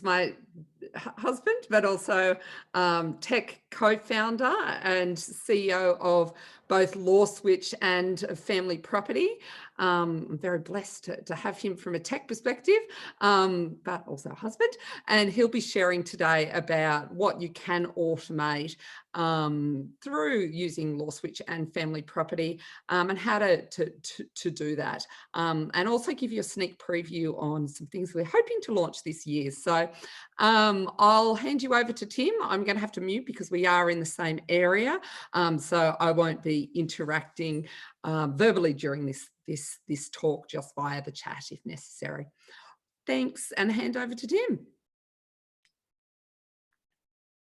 is my husband, but also tech co-founder and CEO of both Law Switch and Family Property. I'm very blessed to have him from a tech perspective, but also a husband. And he'll be sharing today about what you can automate through using Law Switch and Family Property, and how to do that. And also give you a sneak preview on some things we're hoping to launch this year. So I'll hand you over to Tim. I'm going to have to mute because we are in the same area. So I won't be interacting verbally during this talk, just via the chat if necessary. Thanks, and hand over to Tim.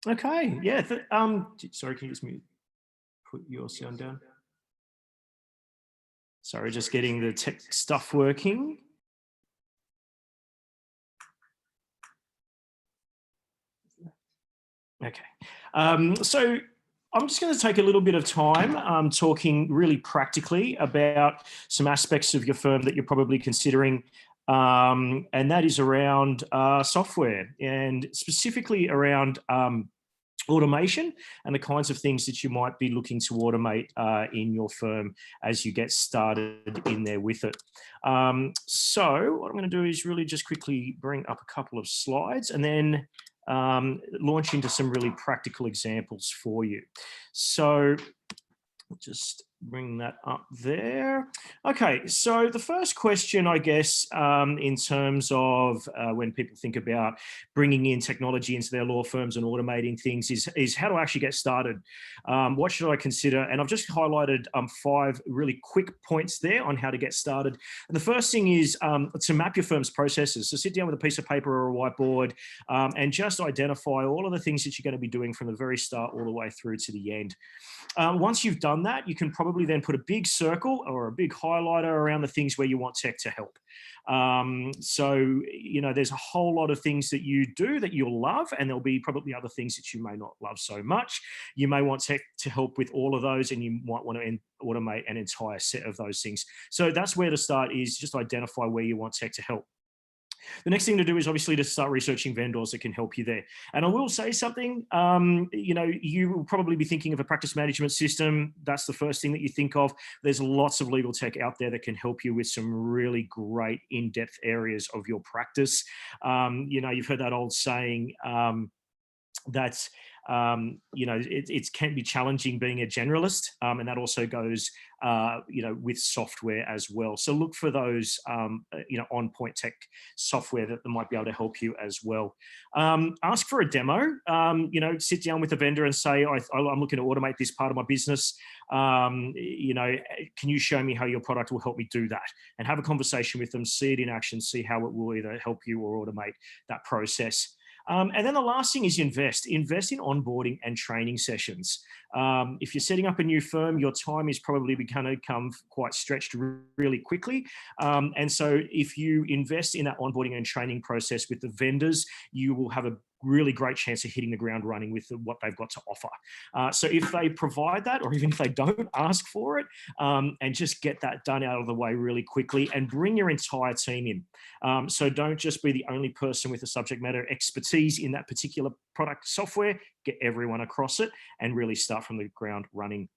Okay, yeah. Sorry, can you just put your sound down? Sorry, just getting the tech stuff working. Okay, so I'm just going to take a little bit of time talking really practically about some aspects of your firm that you're probably considering, and that is around software, and specifically around automation and the kinds of things that you might be looking to automate in your firm as you get started in there with it. So what I'm going to do is really just quickly bring up a couple of slides and then launch into some really practical examples for you. So just bring that up there. Okay, so the first question, I guess, in terms of when people think about bringing in technology into their law firms and automating things is how to actually get started. What should I consider? And I've just highlighted 5 really quick points there on how to get started. And the first thing is to map your firm's processes. So sit down with a piece of paper or a whiteboard and just identify all of the things that you're going to be doing from the very start all the way through to the end. Once you've done that, you can probably then put a big circle or a big highlighter around the things where you want tech to help. So, you know, there's a whole lot of things that you do that you'll love, and there'll be probably other things that you may not love so much. You may want tech to help with all of those, and you might want to automate an entire set of those things. So that's where to start, is just identify where you want tech to help. The next thing to do is obviously to start researching vendors that can help you there. And I will say something, you know, you will probably be thinking of a practice management system. That's the first thing that you think of. There's lots of legal tech out there that can help you with some really great in-depth areas of your practice. You know, you've heard that old saying, that you know, it can be challenging being a generalist, and that also goes you know, with software as well. So look for those you know, on-point tech software that might be able to help you as well. Ask for a demo. You know, sit down with a vendor and say, I'm looking to automate this part of my business. You know, can you show me how your product will help me do that? And have a conversation with them, see it in action, see how it will either help you or automate that process. And then the last thing is invest in onboarding and training sessions. If you're setting up a new firm, your time is probably going to become quite stretched really quickly. And so if you invest in that onboarding and training process with the vendors, you will have a really great chance of hitting the ground running with what they've got to offer. So if they provide that, or even if they don't, ask for it, and just get that done out of the way really quickly, and bring your entire team in. So don't just be the only person with a subject matter expertise in that particular product software. Get everyone across it and really start from the ground running.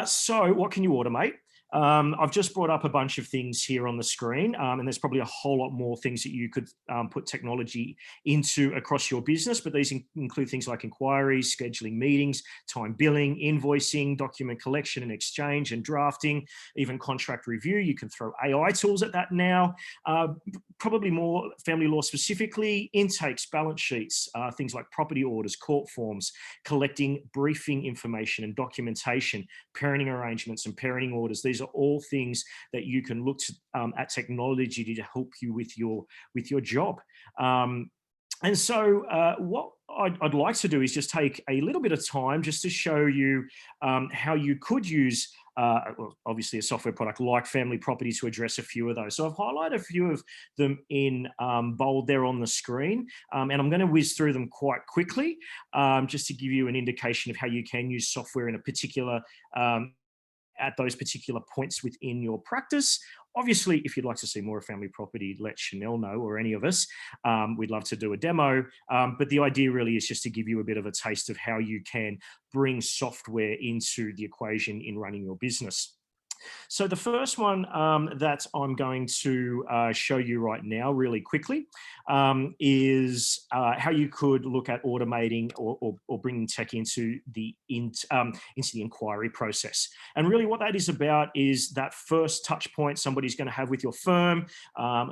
So what can you automate? I've just brought up a bunch of things here on the screen, and there's probably a whole lot more things that you could put technology into across your business, but these include things like inquiries, scheduling meetings, time billing, invoicing, document collection and exchange and drafting, even contract review. You can throw AI tools at that now. Probably more family law specifically, intakes, balance sheets, things like property orders, court forms, collecting briefing information and documentation, parenting arrangements and parenting orders. These are all things that you can look to, at technology to help you with your job. And so what I'd like to do is just take a little bit of time just to show you how you could use well, obviously a software product like FamilyProperty to address a few of those. So I've highlighted a few of them in bold there on the screen, and I'm going to whiz through them quite quickly just to give you an indication of how you can use software in a particular at those particular points within your practice. Obviously, if you'd like to see more of Family Property, let Chanel know, or any of us. We'd love to do a demo. But the idea really is just to give you a bit of a taste of how you can bring software into the equation in running your business. So the first one that I'm going to show you right now really quickly is how you could look at automating or bringing tech into the inquiry process. And really what that is about is that first touch point somebody's going to have with your firm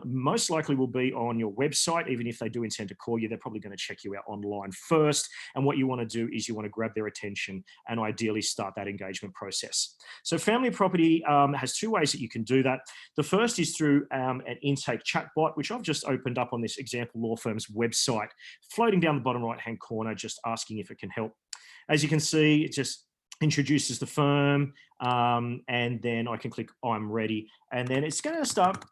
most likely will be on your website. Even if they do intend to call you, they're probably going to check you out online first. And what you want to do is you want to grab their attention and ideally start that engagement process. So Family Property has two ways that you can do that. The first is through an intake chatbot, which I've just opened up on this example law firm's website, floating down the bottom right-hand corner, just asking if it can help. As you can see, it just introduces the firm, and then I can click I'm ready, and then it's going to start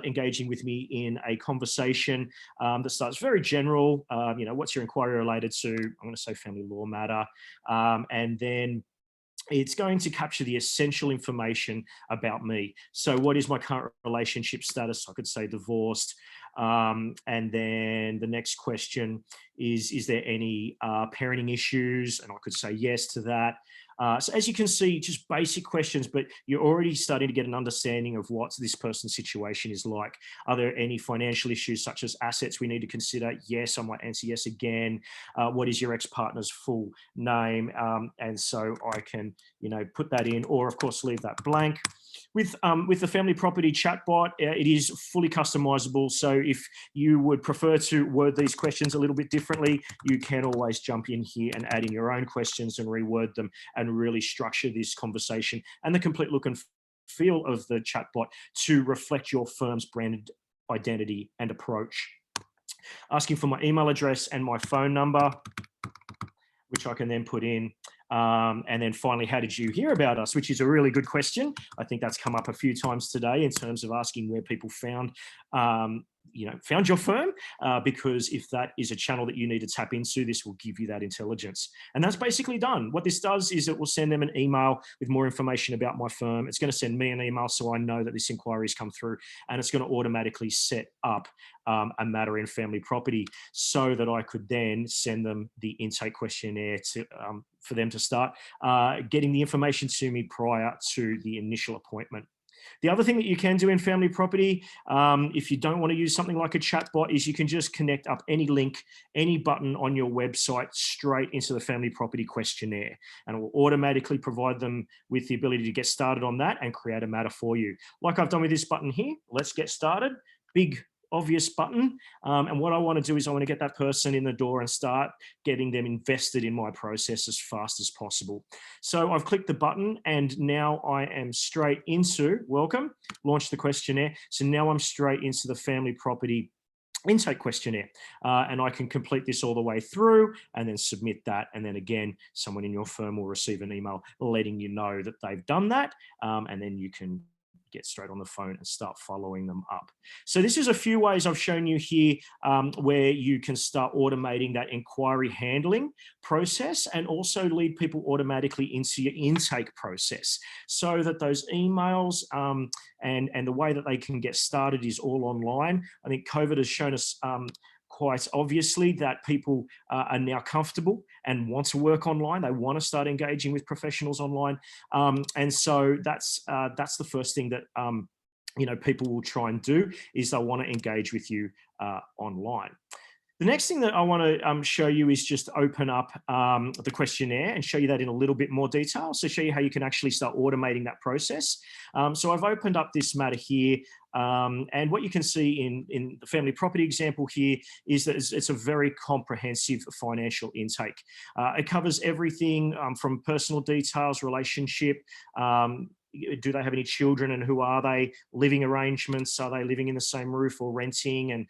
engaging with me in a conversation that starts very general. What's your inquiry related to? I'm going to say family law matter, and then it's going to capture the essential information about me. So what is my current relationship status? I could say divorced. And then the next question is there any parenting issues? And I could say yes to that. So as you can see, just basic questions, but you're already starting to get an understanding of what this person's situation is like. Are there any financial issues such as assets we need to consider? Yes, I might answer yes again. What is your ex-partner's full name? And so I can, put that in, or of course, leave that blank. With the Family Property chatbot, it is fully customizable. So if you would prefer to word these questions a little bit differently, you can always jump in here and add in your own questions and reword them and really structure this conversation and the complete look and feel of the chatbot to reflect your firm's brand identity and approach. Asking for my email address and my phone number, which I can then put in. And then finally, how did you hear about us? Which is a really good question. I think that's come up a few times today in terms of asking where people found your firm, because if that is a channel that you need to tap into, this will give you that intelligence. And that's basically done. What this does is it will send them an email with more information about my firm. It's going to send me an email so I know that this inquiry has come through, and it's going to automatically set up a matter in Family Property so that I could then send them the intake questionnaire for them to start getting the information to me prior to the initial appointment. The other thing that you can do in Family Property, if you don't want to use something like a chatbot, is you can just connect up any link, any button on your website straight into the Family Property questionnaire, and it will automatically provide them with the ability to get started on that and create a matter for you. Like I've done with this button here, let's get started. Big obvious button. And what I want to do is I want to get that person in the door and start getting them invested in my process as fast as possible. So I've clicked the button and now I am straight into welcome, launch the questionnaire. So now I'm straight into the Family Property intake questionnaire, and I can complete this all the way through and then submit that. And then again, someone in your firm will receive an email letting you know that they've done that. And then you can get straight on the phone and start following them up. So this is a few ways I've shown you here where you can start automating that inquiry handling process and also lead people automatically into your intake process so that those emails and the way that they can get started is all online. I think COVID has shown us quite obviously that people are now comfortable and want to work online. They want to start engaging with professionals online. And so that's the first thing that people will try and do is they want to engage with you online. The next thing that I want to show you is just open up the questionnaire and show you that in a little bit more detail. So show you how you can actually start automating that process. So I've opened up this matter here. And what you can see in the Family Property example here is that it's a very comprehensive financial intake. It covers everything from personal details, relationship, do they have any children and who are they, living arrangements, are they living in the same roof or renting, and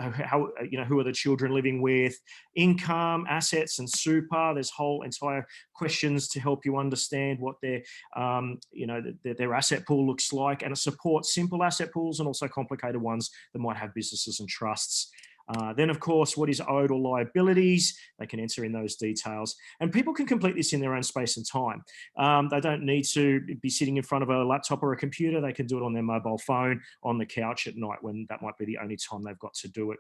how, who are the children living with, income, assets and super. There's whole entire questions to help you understand what their asset pool looks like, and it supports simple asset pools and also complicated ones that might have businesses and trusts. Then, of course, what is owed or liabilities, they can enter in those details. And people can complete this in their own space and time. They don't need to be sitting in front of a laptop or a computer. They can do it on their mobile phone, on the couch at night, when that might be the only time they've got to do it.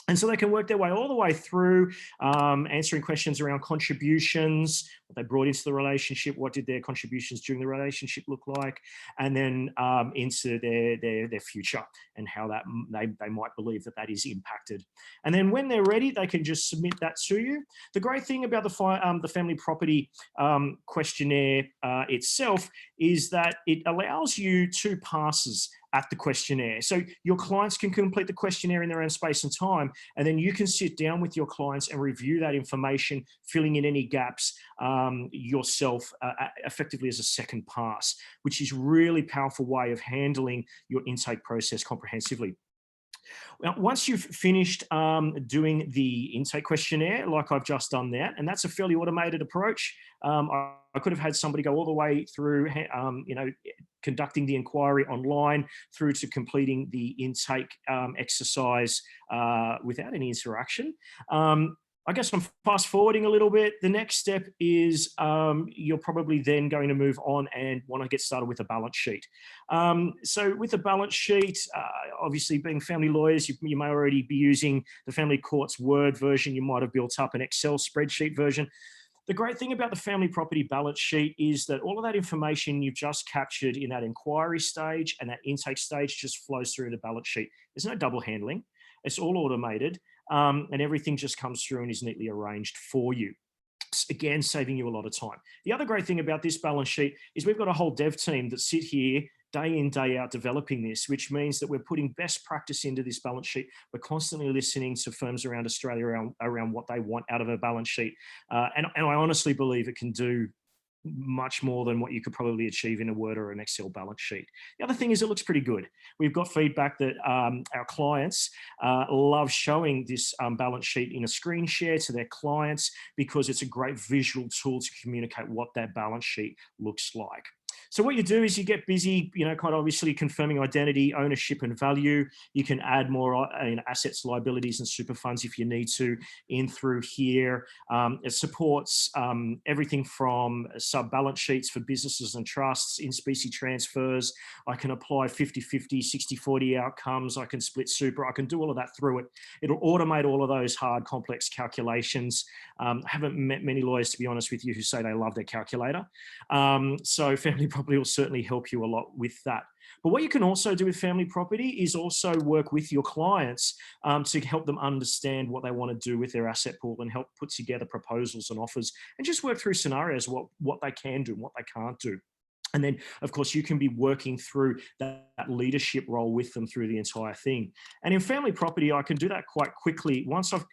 And so they can work their way all the way through, answering questions around contributions, what they brought into the relationship, what did their contributions during the relationship look like, and then into their future and how that they might believe that that is impacted. And then when they're ready, they can just submit that to you. The great thing about the family property questionnaire itself is that it allows you 2 passes at the questionnaire. So your clients can complete the questionnaire in their own space and time, and then you can sit down with your clients and review that information, filling in any gaps yourself, effectively as a second pass, which is really powerful way of handling your intake process comprehensively. Now, once you've finished doing the intake questionnaire, like I've just done that, and that's a fairly automated approach. I could have had somebody go all the way through, conducting the inquiry online through to completing the intake exercise without any interaction. I guess I'm fast forwarding a little bit. The next step is you're probably then going to move on and want to get started with a balance sheet. So with a balance sheet, obviously being family lawyers, you may already be using the family court's Word version. You might have built up an Excel spreadsheet version. The great thing about the family property balance sheet is that all of that information you've just captured in that inquiry stage and that intake stage just flows through the balance sheet. There's no double handling. It's all automated, and everything just comes through and is neatly arranged for you. Again, saving you a lot of time. The other great thing about this balance sheet is we've got a whole dev team that sit here day in, day out developing this, which means that we're putting best practice into this balance sheet. We're constantly listening to firms around Australia around what they want out of a balance sheet. And I honestly believe it can do much more than what you could probably achieve in a Word or an Excel balance sheet. The other thing is it looks pretty good. We've got feedback that our clients love showing this balance sheet in a screen share to their clients because it's a great visual tool to communicate what that balance sheet looks like. So what you do is you get busy, kind of obviously confirming identity, ownership, and value. You can add more assets, liabilities, and super funds if you need to in through here. It supports everything from sub-balance sheets for businesses and trusts, in-specie transfers. I can apply 50-50, 60-40 outcomes. I can split super. I can do all of that through it. It'll automate all of those hard, complex calculations. I haven't met many lawyers, to be honest with you, who say they love their calculator. So family property will certainly help you a lot with that. But what you can also do with family property is also work with your clients to help them understand what they want to do with their asset pool and help put together proposals and offers and just work through scenarios, what they can do and what they can't do. And then, of course, you can be working through that leadership role with them through the entire thing. And in family property, I can do that quite quickly. Once I've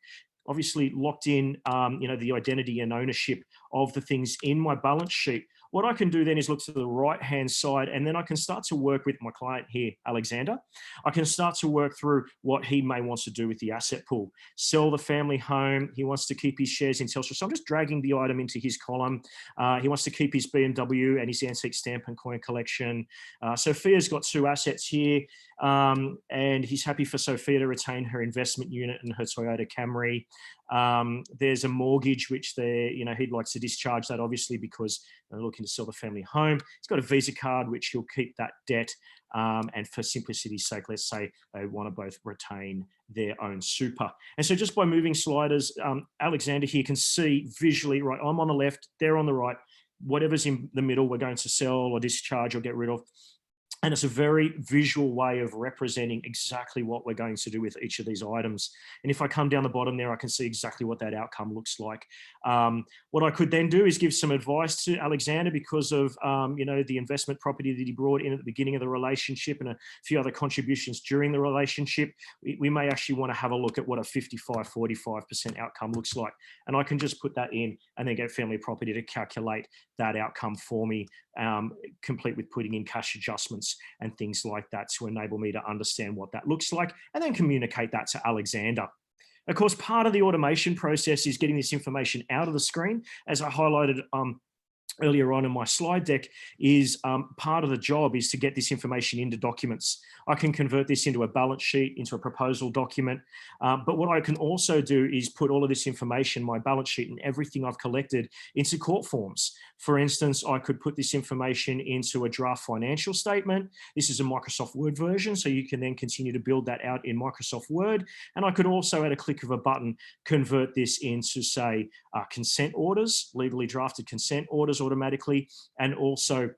obviously locked in, the identity and ownership of the things in my balance sheet, what I can do then is look to the right-hand side, and then I can start to work with my client here, Alexander. I can start to work through what he may want to do with the asset pool. Sell the family home. He wants to keep his shares in Telstra. So I'm just dragging the item into his column. He wants to keep his BMW and his antique stamp and coin collection. Sophia's got 2 assets here, and he's happy for Sophia to retain her investment unit and her Toyota Camry. There's a mortgage which he'd like to discharge that, obviously, because they're looking to sell the family home. He's got a Visa card which he'll keep that debt, and for simplicity's sake, let's say they want to both retain their own super. And so just by moving sliders, Alexander here can see visually, right, I'm on the left, they're on the right, whatever's in the middle we're going to sell or discharge or get rid of. And it's a very visual way of representing exactly what we're going to do with each of these items. And if I come down the bottom there, I can see exactly what that outcome looks like. What I could then do is give some advice to Alexander because of, the investment property that he brought in at the beginning of the relationship and a few other contributions during the relationship. We may actually want to have a look at what a 55-45% outcome looks like. And I can just put that in and then get family property to calculate that outcome for me, complete with putting in cash adjustments and things like that to enable me to understand what that looks like and then communicate that to Alexander. Of course, part of the automation process is getting this information out of the screen. As I highlighted earlier on in my slide deck is part of the job is to get this information into documents. I can convert this into a balance sheet, into a proposal document. But what I can also do is put all of this information, my balance sheet and everything I've collected, into court forms. For instance, I could put this information into a draft financial statement. This is a Microsoft Word version, so you can then continue to build that out in Microsoft Word. And I could also, at a click of a button, convert this into, say, consent orders, legally drafted consent orders automatically, and also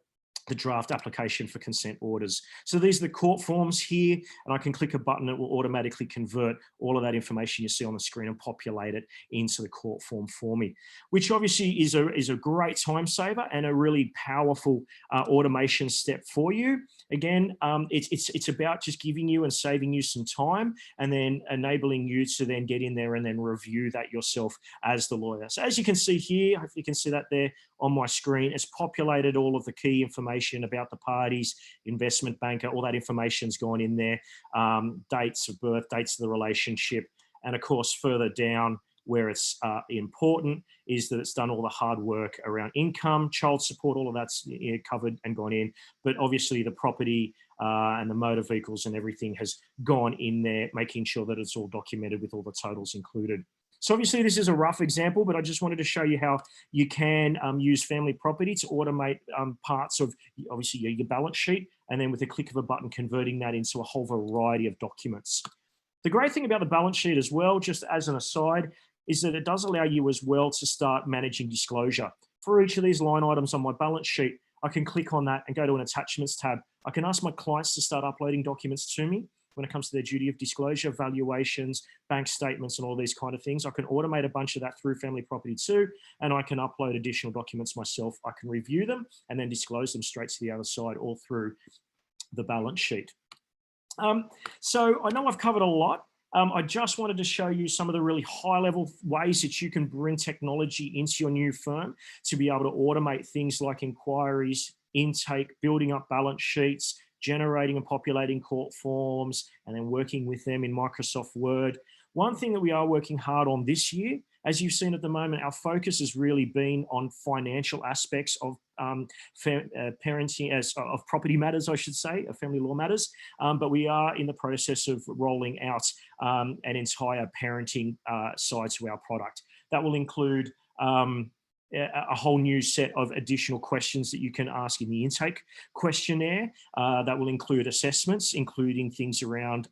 the draft application for consent orders. So these are the court forms here, and I can click a button. It will automatically convert all of that information you see on the screen and populate it into the court form for me, which obviously is a great time saver and a really powerful automation step for you. Again, it's about just giving you and saving you some time, and then enabling you to then get in there and then review that yourself as the lawyer. So as you can see here, hopefully you can see that there on my screen, it's populated all of the key information about the parties, investment banker, all that information's gone in there, dates of birth, dates of the relationship, and of course further down where it's important is that it's done all the hard work around income, child support, all of that's covered and gone in, but obviously the property and the motor vehicles and everything has gone in there, making sure that it's all documented with all the totals included. So obviously this is a rough example, but I just wanted to show you how you can use FamilyProperty to automate parts of obviously your balance sheet, and then with a click of a button, converting that into a whole variety of documents. The great thing about the balance sheet as well, just as an aside, is that it does allow you as well to start managing disclosure. For each of these line items on my balance sheet, I can click on that and go to an attachments tab. I can ask my clients to start uploading documents to me when it comes to their duty of disclosure, valuations, bank statements, and all these kind of things. I can automate a bunch of that through FamilyProperty too, and I can upload additional documents myself. I can review them and then disclose them straight to the other side, all through the balance sheet. So I know I've covered a lot. I just wanted to show you some of the really high-level ways that you can bring technology into your new firm to be able to automate things like inquiries, intake, building up balance sheets, generating and populating court forms, and then working with them in Microsoft Word. One thing that we are working hard on this year, as you've seen at the moment, our focus has really been on financial aspects of parenting, of property matters, I should say, of family law matters. But we are in the process of rolling out an entire parenting side to our product. That will include a whole new set of additional questions that you can ask in the intake questionnaire. That will include assessments, including things around,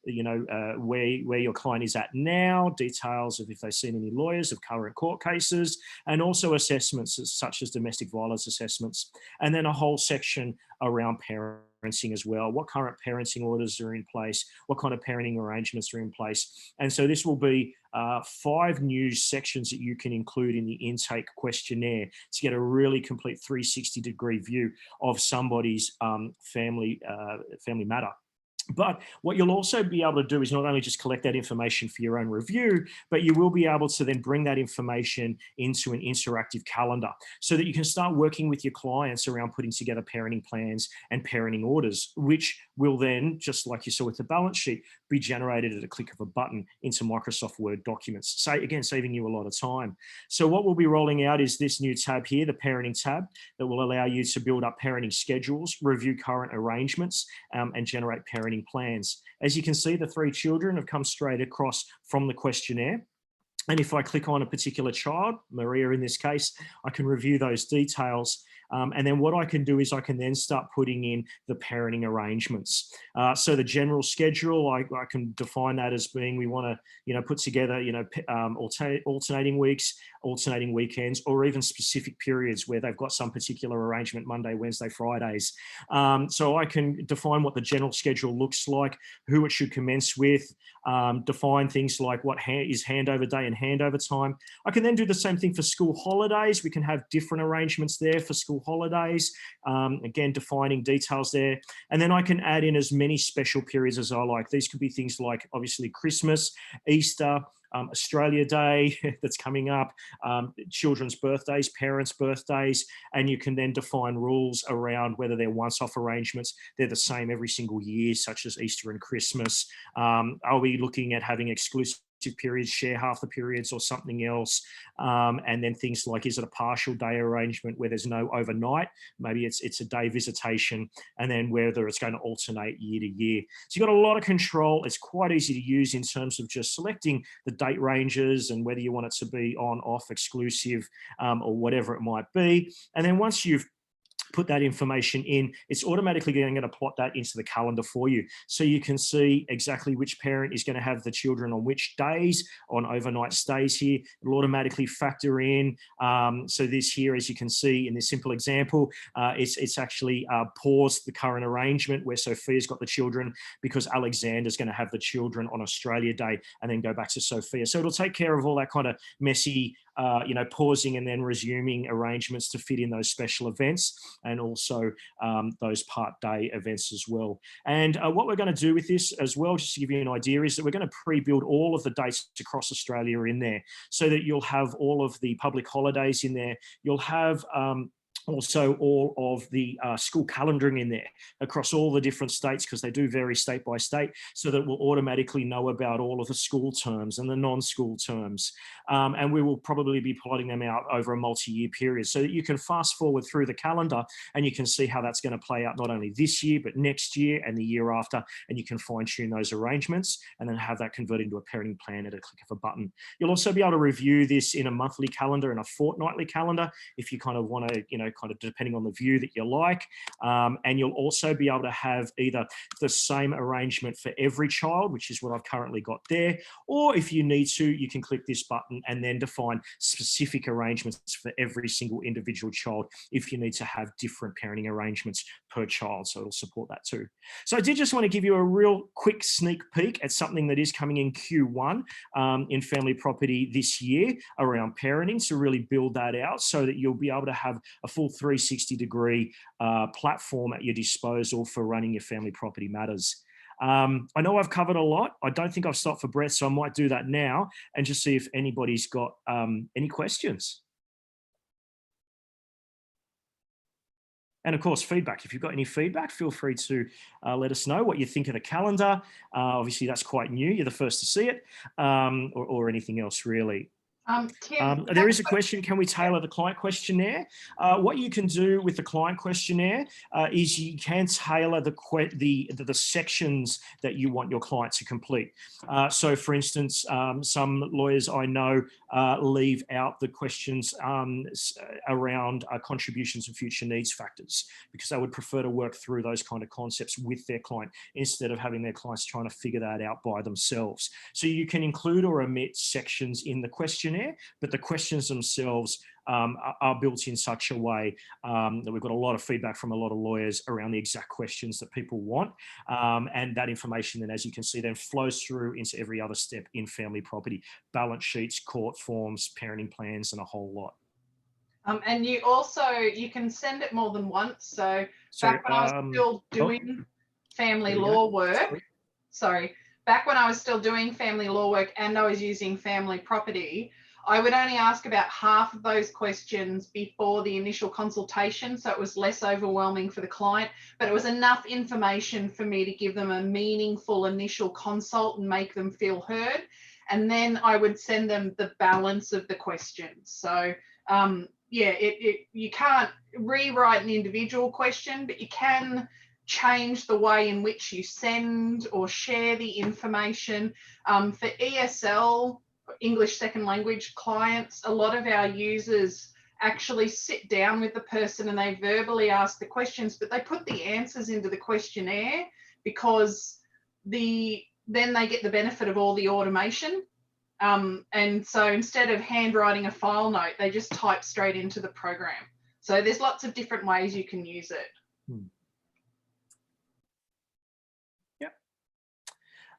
where your client is at now, details of if they've seen any lawyers, of current court cases, and also assessments such as domestic violence assessments. And then a whole section around parenting as well. What current parenting orders are in place? What kind of parenting arrangements are in place? And so this will be 5 new sections that you can include in the intake questionnaire to get a really complete 360-degree view of somebody's family matter. But what you'll also be able to do is not only just collect that information for your own review, but you will be able to then bring that information into an interactive calendar so that you can start working with your clients around putting together parenting plans and parenting orders, which will then, just like you saw with the balance sheet, be generated at a click of a button into Microsoft Word documents. So again, saving you a lot of time. So what we'll be rolling out is this new tab here, the parenting tab, that will allow you to build up parenting schedules, review current arrangements, and generate parenting plans. As you can see, the 3 children have come straight across from the questionnaire. And if I click on a particular child, Maria in this case, I can review those details. And then what I can do is I can then start putting in the parenting arrangements. So the general schedule, I can define that as being, we want to, put together, alternating weeks, alternating weekends, or even specific periods where they've got some particular arrangement, Monday, Wednesday, Fridays. So I can define what the general schedule looks like, who it should commence with, define things like what is handover day and handover time. I can then do the same thing for school holidays. We can have different arrangements there for school holidays, again, defining details there. And then I can add in as many special periods as I like. These could be things like, obviously, Christmas, Easter, Australia Day that's coming up, children's birthdays, parents' birthdays, and you can then define rules around whether they're once-off arrangements, they're the same every single year, such as Easter and Christmas. Are we looking at having exclusive periods, share half the periods or something else. And then things like, is it a partial day arrangement where there's no overnight? Maybe it's a day visitation, and then whether it's going to alternate year to year. So you've got a lot of control. It's quite easy to use in terms of just selecting the date ranges and whether you want it to be on, off, exclusive, or whatever it might be. And then once you've put that information in, it's automatically going to plot that into the calendar for you. So you can see exactly which parent is going to have the children on which days, on overnight stays here. It'll automatically factor in. So this here, as you can see in this simple example, it's actually paused the current arrangement where Sophia's got the children because Alexander's going to have the children on Australia Day and then go back to Sophia. So it'll take care of all that kind of messy, pausing and then resuming arrangements to fit in those special events, and also those part day events as well. And what we're going to do with this as well, just to give you an idea, is that we're going to pre-build all of the dates across Australia in there so that you'll have all of the public holidays in there. You'll have also all of the school calendaring in there across all the different states, because they do vary state by state, so that we'll automatically know about all of the school terms and the non-school terms. And we will probably be plotting them out over a multi-year period so that you can fast forward through the calendar and you can see how that's going to play out not only this year, but next year and the year after. And you can fine tune those arrangements and then have that converted into a parenting plan at a click of a button. You'll also be able to review this in a monthly calendar and a fortnightly calendar if you kind of want to, kind of depending on the view that you like. And you'll also be able to have either the same arrangement for every child, which is what I've currently got there, or if you need to, you can click this button and then define specific arrangements for every single individual child if you need to have different parenting arrangements per child. So it'll support that too. So I did just want to give you a real quick sneak peek at something that is coming in Q1 in Family Property this year around parenting, to really build that out so that you'll be able to have a full 360-degree platform at your disposal for running your family property matters. I know I've covered a lot. I don't think I've stopped for breath, so I might do that now and just see if anybody's got any questions. And of course, feedback. If you've got any feedback, feel free to let us know what you think of the calendar. Obviously, that's quite new. You're the first to see it, or anything else really. Tim, there is a question, can we tailor the client questionnaire? What you can do with the client questionnaire is you can tailor the sections that you want your client to complete. So for instance, some lawyers I know leave out the questions around contributions and future needs factors, because they would prefer to work through those kind of concepts with their client instead of having their clients trying to figure that out by themselves. So you can include or omit sections in the questionnaire, but the questions themselves are built in such a way that we've got a lot of feedback from a lot of lawyers around the exact questions that people want. And that information then, as you can see, then flows through into every other step in family property: balance sheets, court forms, parenting plans, and a whole lot. And you can send it more than once. So back when I was still doing family law work, back when I was still doing family law work and I was using family property, I would only ask about half of those questions before the initial consultation, so it was less overwhelming for the client, but it was enough information for me to give them a meaningful initial consult and make them feel heard. And then I would send them the balance of the questions. So yeah, you can't rewrite an individual question, but you can change the way in which you send or share the information. For ESL, English second language clients, a lot of our users actually sit down with the person and they verbally ask the questions, but they put the answers into the questionnaire because then they get the benefit of all the automation. And so instead of handwriting a file note, they just type straight into the program. So there's lots of different ways you can use it.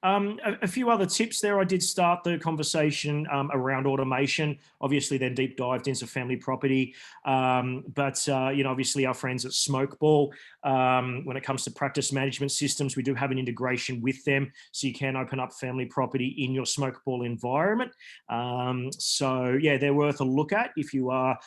A few other tips there. I did start the conversation around automation, obviously then deep dived into family property. But obviously our friends at Smokeball, when it comes to practice management systems, we do have an integration with them. So you can open up family property in your Smokeball environment. So yeah, they're worth a look at if you are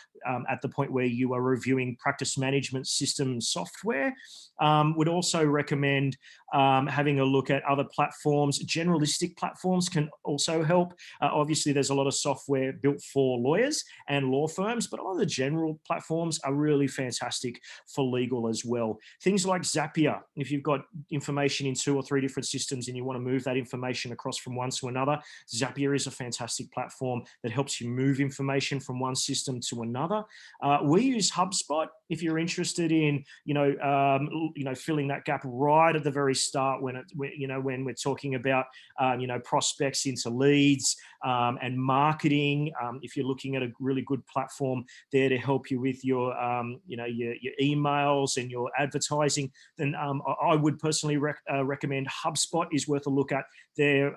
at the point where you are reviewing practice management system software. Would also recommend having a look at other platforms. Generalistic platforms can also help. Obviously, there's a lot of software built for lawyers and law firms, but a lot of the general platforms are really fantastic for legal as well. Things like Zapier, if you've got information in 2 or 3 different systems and you want to move that information across from one to another, Zapier is a fantastic platform that helps you move information from one system to another. We use HubSpot if you're interested in, filling that gap right at the very start when we're talking about, prospects into leads and marketing. If you're looking at a really good platform there to help you with your emails and your advertising, then I would personally recommend HubSpot is worth a look at. Their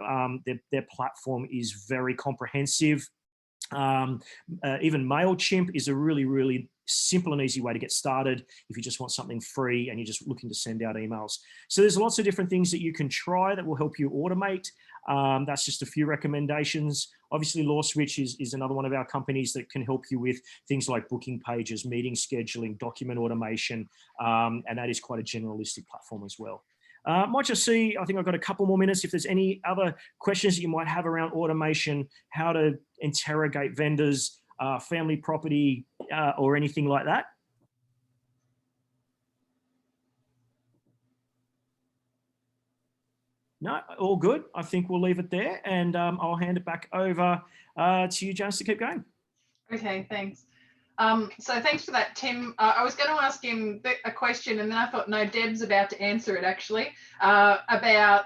platform is very comprehensive. Even MailChimp is a really, really simple and easy way to get started if you just want something free and you're just looking to send out emails. So there's lots of different things that you can try that will help you automate. That's just a few recommendations. Obviously, LawSwitch is another one of our companies that can help you with things like booking pages, meeting scheduling, document automation, and that is quite a generalistic platform as well. Might just see, I think I've got a couple more minutes. If there's any other questions that you might have around automation, how to interrogate vendors, family property, or anything like that. No, all good. I think we'll leave it there, and I'll hand it back over to you, Janice, to keep going. Okay, thanks. So thanks for that, Tim. I was going to ask him a question, and then I thought, no, Deb's about to answer it actually, about